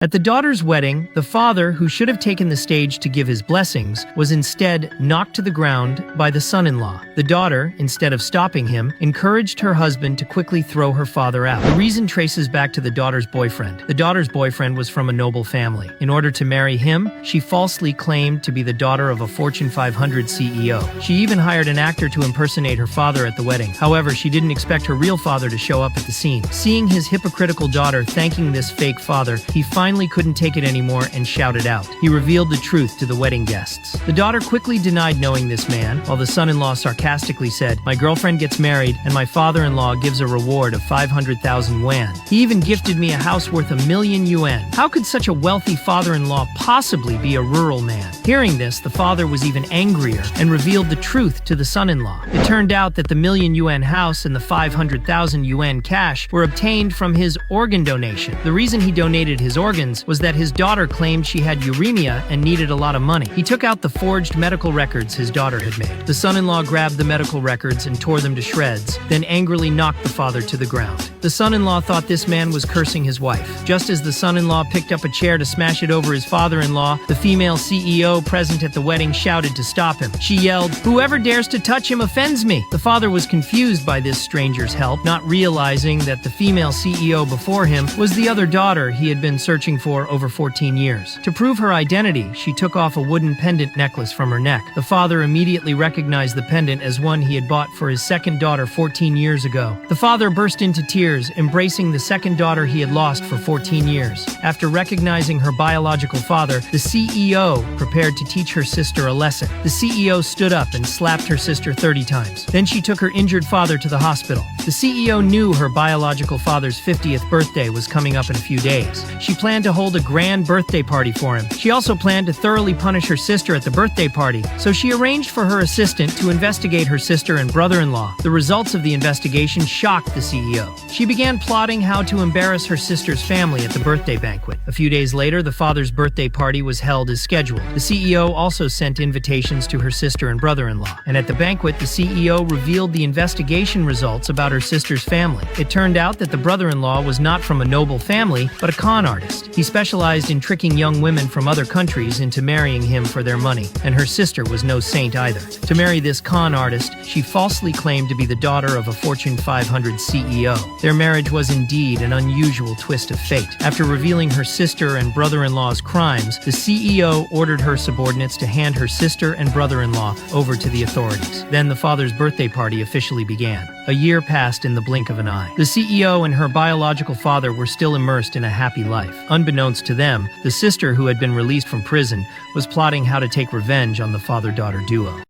At the daughter's wedding, the father, who should have taken the stage to give his blessings, was instead knocked to the ground by the son-in-law. The daughter, instead of stopping him, encouraged her husband to quickly throw her father out. The reason traces back to the daughter's boyfriend. The daughter's boyfriend was from a noble family. In order to marry him, she falsely claimed to be the daughter of a Fortune 500 CEO. She even hired an actor to impersonate her father at the wedding. However, she didn't expect her real father to show up at the scene. Seeing his hypocritical daughter thanking this fake father, he finally couldn't take it anymore and shouted out. He revealed the truth to the wedding guests. The daughter quickly denied knowing this man, while the son-in-law sarcastically said, "My girlfriend gets married, and my father-in-law gives a reward of 500,000 yuan. He even gifted me a house worth 1,000,000 yuan. How could such a wealthy father-in-law possibly be a rural man?" Hearing this, the father was even angrier and revealed the truth to the son-in-law. It turned out that the 1,000,000 yuan house and the 500,000 yuan cash were obtained from his organ donation. The reason he donated his organs was that his daughter claimed she had uremia and needed a lot of money. He took out the forged medical records his daughter had made. The son-in-law grabbed the medical records and tore them to shreds, then angrily knocked the father to the ground. The son-in-law thought this man was cursing his wife. Just as the son-in-law picked up a chair to smash it over his father-in-law, the female CEO present at the wedding shouted to stop him. She yelled, "Whoever dares to touch him offends me." The father was confused by this stranger's help, not realizing that the female CEO before him was the other daughter he had been searching for over 14 years. To prove her identity, she took off a wooden pendant necklace from her neck. The father immediately recognized the pendant as one he had bought for his second daughter 14 years ago. The father burst into tears, embracing the second daughter he had lost for 14 years. After recognizing her biological father, the CEO prepared to teach her sister a lesson. The CEO stood up and slapped her sister 30 times. Then she took her injured father to the hospital. The CEO knew her biological father's 50th birthday was coming up in a few days. She planned to hold a grand birthday party for him. She also planned to thoroughly punish her sister at the birthday party, so she arranged for her assistant to investigate her sister and brother-in-law. The results of the investigation shocked the CEO. She began plotting how to embarrass her sister's family at the birthday banquet. A few days later, the father's birthday party was held as scheduled. The CEO also sent invitations to her sister and brother-in-law, and at the banquet, the CEO revealed the investigation results about her sister's family. It turned out that the brother-in-law was not from a noble family, but a con artist. He specialized in tricking young women from other countries into marrying him for their money, and her sister was no saint either. To marry this con artist, she falsely claimed to be the daughter of a Fortune 500 CEO. Their marriage was indeed an unusual twist of fate. After revealing her sister and brother-in-law's crimes, the CEO ordered her subordinates to hand her sister and brother-in-law over to the authorities. Then the father's birthday party officially began. A year passed in the blink of an eye. The CEO and her biological father were still immersed in a happy life. Unbeknownst to them, the sister, who had been released from prison, was plotting how to take revenge on the father-daughter duo.